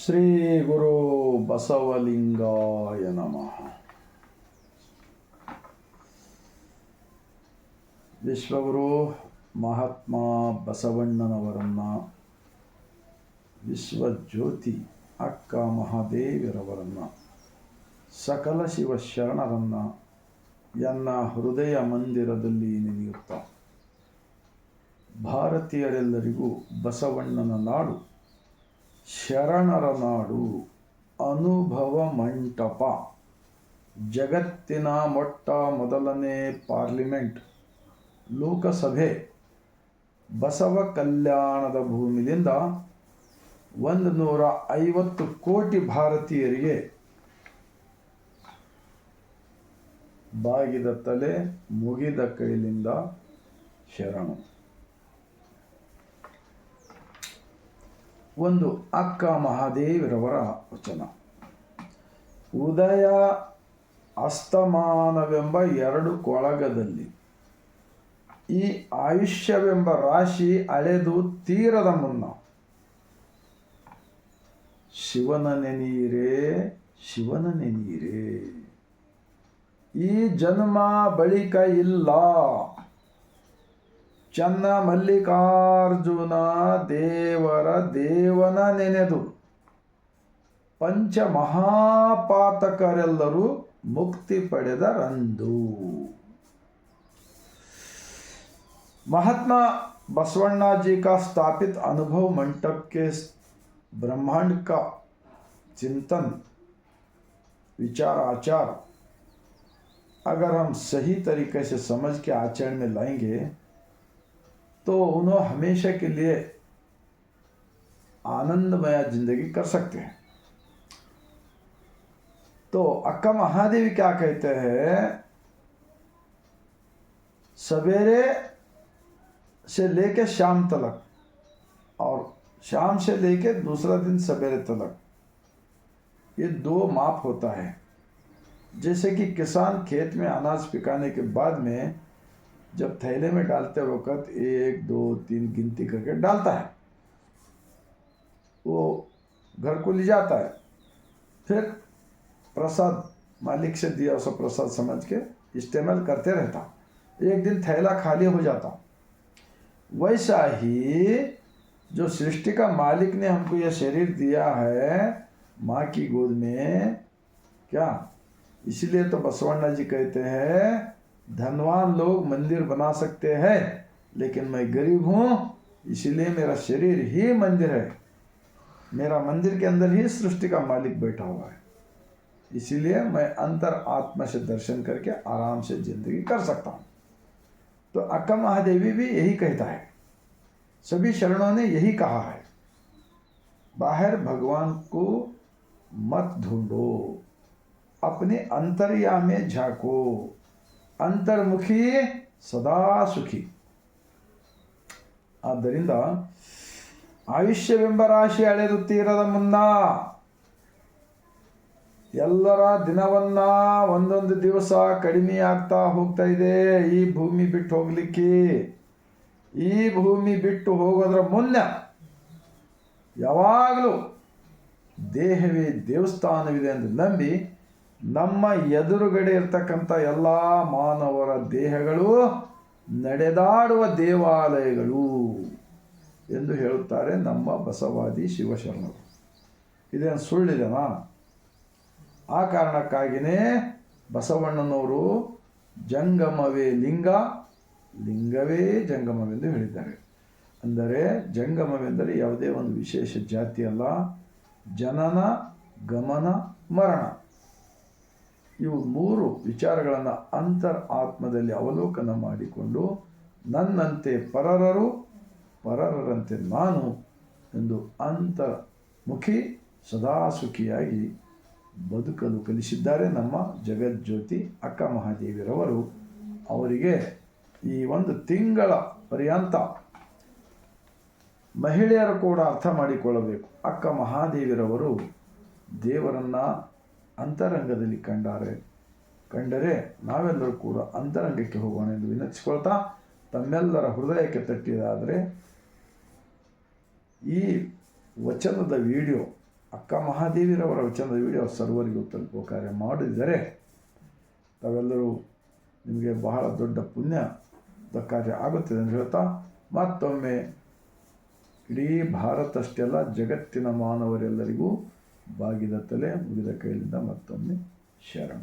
ಶ್ರೀ ಗುರು ಬಸವಲಿಂಗಾಯ ನಮಃ. ವಿಶ್ವಗುರು ಮಹಾತ್ಮ ಬಸವಣ್ಣನವರನ್ನು, ವಿಶ್ವಜ್ಯೋತಿ ಅಕ್ಕ ಮಹಾದೇವಿಯರವರನ್ನು, ಸಕಲ ಶಿವಶರಣರನ್ನು ಎನ್ನ ಹೃದಯ ಮಂದಿರದಲ್ಲಿ ನೆನೆಯುತ್ತ ಭಾರತೀಯರೆಲ್ಲರಿಗೂ ಬಸವಣ್ಣನ ನಾಡು, ಶರಣರ ನಾಡು, ಅನುಭವ ಮಂಟಪ, ಜಗತ್ತಿನ ಮೊಟ್ಟ ಮೊದಲನೇ ಪಾರ್ಲಿಮೆಂಟ್, ಲೋಕಸಭೆ, ಬಸವ ಕಲ್ಯಾಣದ ಭೂಮಿಯಿಂದ 150 ಕೋಟಿ ಭಾರತೀಯರಿಗೆ ಬಾಗಿದ ತಲೆ, ಮುಗಿದ ಕೈಲಿಂದ ಶರಣು. ಒಂದು ಅಕ್ಕ ಮಹಾದೇವಿರವರ ವಚನ. ಉದಯ ಅಸ್ತಮಾನವೆಂಬ 2 ಕೊಳಗದಲ್ಲಿ ಈ ಆಯುಷ್ಯವೆಂಬ ರಾಶಿ ಅಳೆದು ತೀರದ ಮುನ್ನ ಶಿವನ ನೆನೆಯಿರೇ, ಶಿವನ ನೆನೆಯಿರೇ. ಈ ಜನ್ಮ ಬಳಿಕ ಇಲ್ಲ. ಚನ್ನ ಮಲ್ಲಿಕಾರ್ಜುನ ದೇವನ ನೆನೆದು ಪಂಚಮಹಾಪಾತಕರೆಲ್ಲರೂ ಮುಕ್ತಿ ಪಡೆದರಂದು. महात्मा बसवण्णा जी का स्थापित अनुभव मंटप के ब्रह्मांड का चिंतन, विचार, आचार अगर हम सही तरीके से समझ के आचरण में लाएंगे तो उन्हें हमेशा के लिए आनंदमय जिंदगी कर सकते हैं. तो अक्का महादेवी क्या कहते हैं, सवेरे से लेके शाम तक और शाम से लेके दूसरा दिन सवेरे तक, ये 2 माप होता है. जैसे कि किसान खेत में अनाज पिकाने के बाद में जब थैले में डालते वक्त 1, 2, 3 गिनती करके डालता है, वो घर को ले जाता है, फिर प्रसाद मालिक से दिया उसे प्रसाद समझ के इस्तेमाल करते रहता. एक दिन थैला खाली हो जाता. वैसा ही जो सृष्टि का मालिक ने हमको यह शरीर दिया है माँ की गोद में, क्या इसलिए तो बसवण्णा जी कहते हैं, धनवान लोग मंदिर बना सकते हैं लेकिन मैं गरीब हूँ, इसलिए मेरा शरीर ही मंदिर है. मेरा मंदिर के अंदर ही सृष्टि का मालिक बैठा हुआ है, इसीलिए मैं अंतर आत्मा से दर्शन करके आराम से जिंदगी कर सकता हूँ. तो अक्का महादेवी भी यही कहता है, सभी शरणों ने यही कहा है, बाहर भगवान को मत ढूंढो, अपने अंतर्या में झांको, ಅಂತರ್ಮುಖಿ ಸದಾ ಸುಖಿ. ಆದ್ದರಿಂದ ಆಯುಷ್ಯವೆಂಬ ರಾಶಿ ಅಳೆದು ತೀರದ ಮುನ್ನ ಎಲ್ಲರ ದಿನವನ್ನ ಒಂದೊಂದು ದಿವಸ ಕಡಿಮೆ ಆಗ್ತಾ ಹೋಗ್ತಾ ಇದೆ. ಈ ಭೂಮಿ ಬಿಟ್ಟು ಹೋಗ್ಲಿಕ್ಕೆ, ಈ ಭೂಮಿ ಬಿಟ್ಟು ಹೋಗೋದ್ರ ಮುನ್ನ ಯಾವಾಗಲೂ ದೇಹವೇ ದೇವಸ್ಥಾನವಿದೆ ಎಂದು ನಂಬಿ ನಮ್ಮ ಎದುರುಗಡೆ ಇರ್ತಕ್ಕಂಥ ಎಲ್ಲ ಮಾನವರ ದೇಹಗಳು ನಡೆದಾಡುವ ದೇವಾಲಯಗಳು ಎಂದು ಹೇಳುತ್ತಾರೆ ನಮ್ಮ ಬಸವಾದಿ ಶಿವಶರಣರು. ಇದೇನು ಸುಳ್ಳಿದೆನಾ? ಆ ಕಾರಣಕ್ಕಾಗಿಯೇ ಬಸವಣ್ಣನವರು ಜಂಗಮವೇ ಲಿಂಗ, ಲಿಂಗವೇ ಜಂಗಮವೆಂದು ಹೇಳಿದ್ದಾರೆ. ಅಂದರೆ ಜಂಗಮವೆಂದರೆ ಯಾವುದೇ ಒಂದು ವಿಶೇಷ ಜಾತಿ ಅಲ್ಲ, ಜನನ, ಗಮನ, ಮರಣ, ಇವು 3 ವಿಚಾರಗಳನ್ನು ಅಂತರ್ ಆತ್ಮದಲ್ಲಿ ಅವಲೋಕನ ಮಾಡಿಕೊಂಡು ನನ್ನಂತೆ ಪರರರು, ಪರರರಂತೆ ನಾನು ಎಂದು ಅಂತರ್ಮುಖಿ ಸದಾ ಸುಖಿಯಾಗಿ ಬದುಕಲು ಕಲಿಸಿದ್ದಾರೆ ನಮ್ಮ ಜಗಜ್ಯೋತಿ ಅಕ್ಕ ಮಹಾದೇವಿರವರು. ಅವರಿಗೆ ಈ 1 ತಿಂಗಳ ಪರ್ಯಂತ ಮಹಿಳೆಯರು ಕೂಡ ಅರ್ಥ ಮಾಡಿಕೊಳ್ಳಬೇಕು. ಅಕ್ಕ ಮಹಾದೇವಿರವರು ದೇವರನ್ನು ಅಂತರಂಗದಲ್ಲಿ ಕಂಡರೆ ನಾವೆಲ್ಲರೂ ಕೂಡ ಅಂತರಂಗಕ್ಕೆ ಹೋಗೋಣ ಎಂದು ವಿನಂತಿಸಿಕೊಳ್ತಾ, ತಮ್ಮೆಲ್ಲರ ಹೃದಯಕ್ಕೆ ತಟ್ಟಿದಾದರೆ ಈ ವಚನದ ವಿಡಿಯೋ ಅಕ್ಕ ಮಹಾದೇವಿರವರ ವಚನದ ವಿಡಿಯೋ ಸರ್ವರಿಗೂ ತಲುಪುವ ಕಾರ್ಯ ಮಾಡಿದರೆ ತಾವೆಲ್ಲರೂ ನಿಮಗೆ ಬಹಳ ದೊಡ್ಡ ಪುಣ್ಯದ ಕಾರ್ಯ ಆಗುತ್ತದೆ ಅಂತ ಹೇಳ್ತಾ ಮತ್ತೊಮ್ಮೆ ಇಡೀ ಭಾರತಷ್ಟೆಲ್ಲ ಜಗತ್ತಿನ ಮಾನವರೆಲ್ಲರಿಗೂ ಬಾಗಿದ ತಲೆ ಮುಗಿದ ಕೈಲಿಂದ ಮತ್ತೊಮ್ಮೆ ಶರಣ.